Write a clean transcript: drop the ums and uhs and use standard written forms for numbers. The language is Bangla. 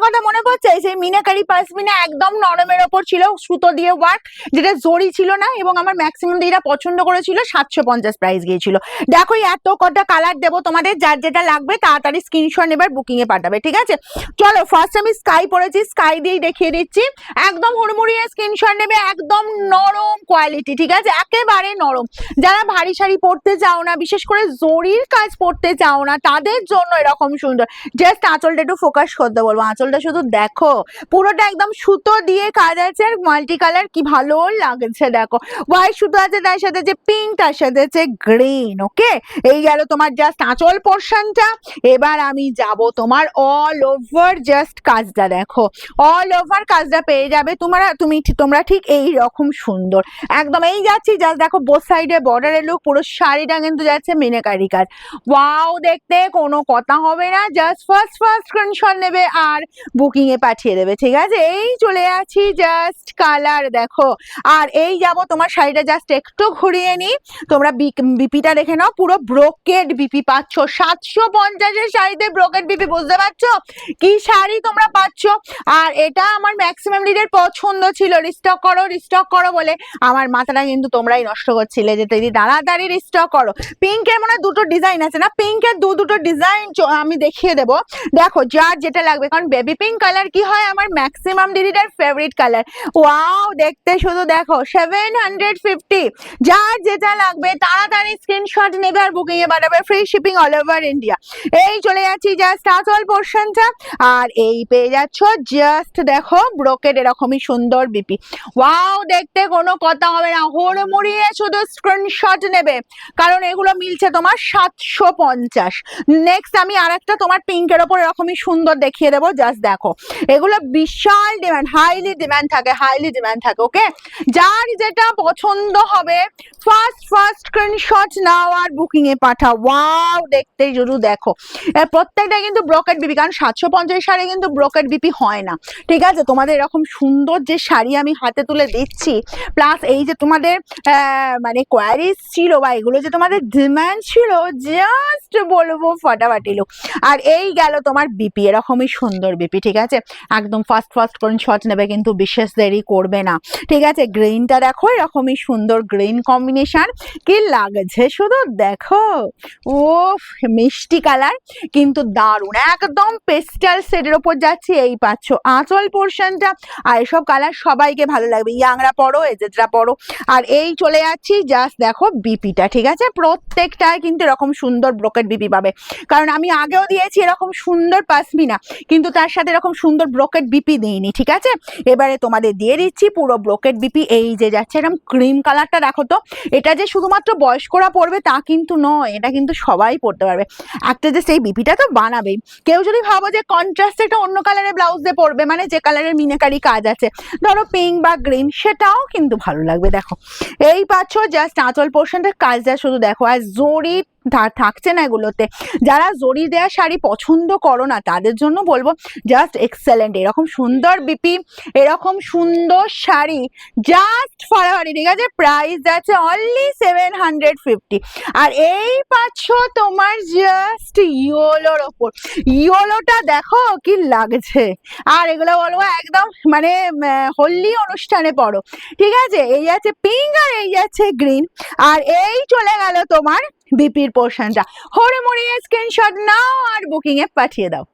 কথা মনে পড়ছে? সেই মিনাকারি পাশমিনা একদম নরমের ওপর ছিল, সুতো দিয়ে ওয়ার্ক, যেটা জরি ছিল না, এবং আমার ম্যাক্সিমাম দিদিরা পছন্দ করেছিল। 750 প্রাইস গিয়েছিল। দেখো এত কটা কালার দেবো তোমাদের, যার যেটা লাগবে তাড়াতাড়ি স্ক্রিনশট নেবার বুকিং এ পাঠাবে, ঠিক আছে? চলো ফার্স্ট আমি স্কাই পরেছি, স্কাই দিয়েই দেখিয়ে দিচ্ছি। একদম হুড়মুড়িয়ে স্ক্রিনশট নেবে, একদম নরম কোয়ালিটি, ঠিক আছে, একেবারে নরম। যারা ভারী শাড়ি পরতে চাও না, বিশেষ করে জরির কাজ পরতে চাও না, তাদের জন্য এরকম সুন্দর। জাস্ট আঁচলটা একটু ফোকাস করতে বলবো, আঁচলটা শুধু দেখো, পুরোটা একদম সুতো দিয়ে কাজ আছে, আর মাল্টি কালার কি ভালো লাগছে দেখো। হোয়াইট সুতো আছে, তার সাথে যে পিঙ্ক, তার সাথে আছে গ্রিন। ওকে, এই গেল তোমার জাস্ট আঁচল পোর্শনটা। এবার আমি যাব তোমার অল ওভার জাস্ট কাজটা দেখো, অল ওভার কাজটা পেয়ে যাবে তোমরা ঠিক এই রকম সুন্দর একদম। এই যাচ্ছি জাস্ট দেখো, বোথ সাইডে বর্ডারের লুক, পুরো শাড়িটা কিন্তু যাচ্ছে মিনাকারি কাজ। ওয়াও, দেখতে কোনো কথা হবে না, জাস্ট ফার্স্ট স্ক্রিনশট নেবে আর বুকিং এ পাঠিয়ে দেবে, ঠিক আছে? এই চলে আছি জাস্ট কালার দেখো। আর এই যাব তোমার শাড়িটা জাস্ট একটু ঘুরিয়ে নি, তোমরা বিপিটা দেখে নাও, পুরো ব্রোকেড বিপি পাচ্ছ। 750-এর শাড়িতে ব্রোকেড বিপি, বুঝতে পারছো কি শাড়ি তোমরা পাচ্ছ? আর এটা আমার ম্যাক্সিমাম লিডের পছন্দ ছিল, রিস্টক করো বলে আমার মাথাটা কিন্তু তোমরাই নষ্ট করছিলে, যে দিদি তাড়াতাড়ি রিস্টক করো। পিঙ্কের মনে হয় দুটো ডিজাইন আছে না, পিঙ্কের দুটো ডিজাইন আমি দেখিয়ে দেবো। দেখো যার যেটা লাগবে, কারণ বেবি পিঙ্ক কালার কি হয় আমার ম্যাক্সিমাম দিদিটার ফেভারিট কালার। ওয়াও, দেখতে শুধু দেখো, 750। যার যেটা লাগবে তাড়াতাড়ি স্ক্রিনশট নেবে আর বুকিং এ পাঠাবে, free shipping all over India. এই চলে যাচ্ছি জাস্ট আঁচল পোর্শনটা, আর এই পেয়ে যাচ্ছ জাস্ট দেখো ব্রোকেড এরকমই সুন্দর বিপি। ওয়াও, দেখতে কোনো কথা হবে না, হুড়মুড়িয়ে শুধু স্ক্রিনশট নেবে, কারণ এগুলো মিলছে তোমার 750। নেক্সট আমি আরেকটা তোমার পিঙ্কের ওপর এরকমই সুন্দর দেখিয়ে দেবো, জাস্ট দেখো। এগুলো বিশাল ডিমান্ড, হাইলি ডিমান্ড থাকে। ওকে, যার যেটা পছন্দ হবে ফার্স্ট স্ক্রিনশট নাও আর বুকিং এ পাঠাও। ওয়াও, দেখতে শুধু দেখো, প্রত্যেকটা কিন্তু ব্রোকেড বিপি, কারণ 750 শাড়ি কিন্তু ব্রোকেড বিপি হয় না, ঠিক আছে? তোমাদের এরকম সুন্দর যে শাড়ি আমি হাতে তুলে দিচ্ছি, প্লাস এই যে তোমাদের মানে কোয়ারিজ ছিল বা এগুলো যে তোমাদের ডিমান্ড ছিল, জাস্ট বলবো ফাটাফাটি লুক। আর এই গেল তোমার বিপি, এরকমই সুন্দর বিপি, ঠিক আছে? একদম ফার্স্ট স্ক্রিনশট নেবে, কিন্তু বিশেষ দেরি করবে না, ঠিক আছে? গ্রিনটা দেখো, এরকমই সুন্দর গ্রিন কম্বিনেশন, কি লাগছে শুধু দেখো। ও মিষ্টি কালার, কিন্তু দারুণ, একদম পেস্টাল শেডের ওপর যাচ্ছে। এই পাচ্ছ আঁচল পোর্শনটা, আর এসব কালার সবাইকে ভালো লাগবে, ইয়াংরা পড়ো, এজেডরা পড়ো। আর এই চলে যাচ্ছি জাস্ট দেখো বিপিটা, ঠিক আছে? প্রত্যেকটায় কিন্তু এরকম সুন্দর ব্রোকেড বিপি পাবে, কারণ আমি আগেও দিয়েছি এরকম সুন্দর পাশমিনা, কিন্তু তার সাথে এরকম সুন্দর ব্রোকেড বিপি দিইনি, ঠিক আছে? এবারে তোমাদের দিয়ে দিচ্ছি পুরো ব্রোকেড বিপি। এই যে যাচ্ছে এরকম ক্রিম কালারটা দেখো তো, এটা যে শুধুমাত্র বয়স্করা পড়বে তা কিন্তু নয়, এটা কিন্তু সবাই পড়তে পারবে। একটা যে সেই বিপিটা তো বানাবেই, কেউ যদি ভাবো যে কন্ট্রাস্ট একটা অন্য কালারের ব্লাউজ দিয়ে পরবে, মানে যে কালারের মিনাকারি কাজ আছে, ধরো পিঙ্ক বা গ্রিন, সেটাও কিন্তু ভালো লাগবে। দেখো এই পাচ্ছ জাস্ট আঁচল পোর্শনটা, কাজটা শুধু দেখো। আর জরি থাকছে না এগুলোতে, যারা জরি দেওয়া শাড়ি পছন্দ করো না তাদের জন্য বলবো জাস্ট এক্সেলেন্ট। এরকম সুন্দর বিপি, এরকম সুন্দর শাড়ি জাস্ট ফাড়াফাড়ি, ঠিক আছে? প্রাইস আছে অনলি 750। আর এই পাচ্ছ তোমার জাস্ট ইয়েলোর ওপর, ইয়েলোটা দেখো কি লাগছে। আর এগুলো বলবো একদম মানে হোলি অনুষ্ঠানে পড়ো, ঠিক আছে? এই আছে পিঙ্ক আর এই আছে গ্রিন। আর এই চলে গেল তোমার বিপির পোর্শনটা, হরে মরিয়ে স্ক্রিনশট নাও আর বুকিং এ পাঠিয়ে দাও।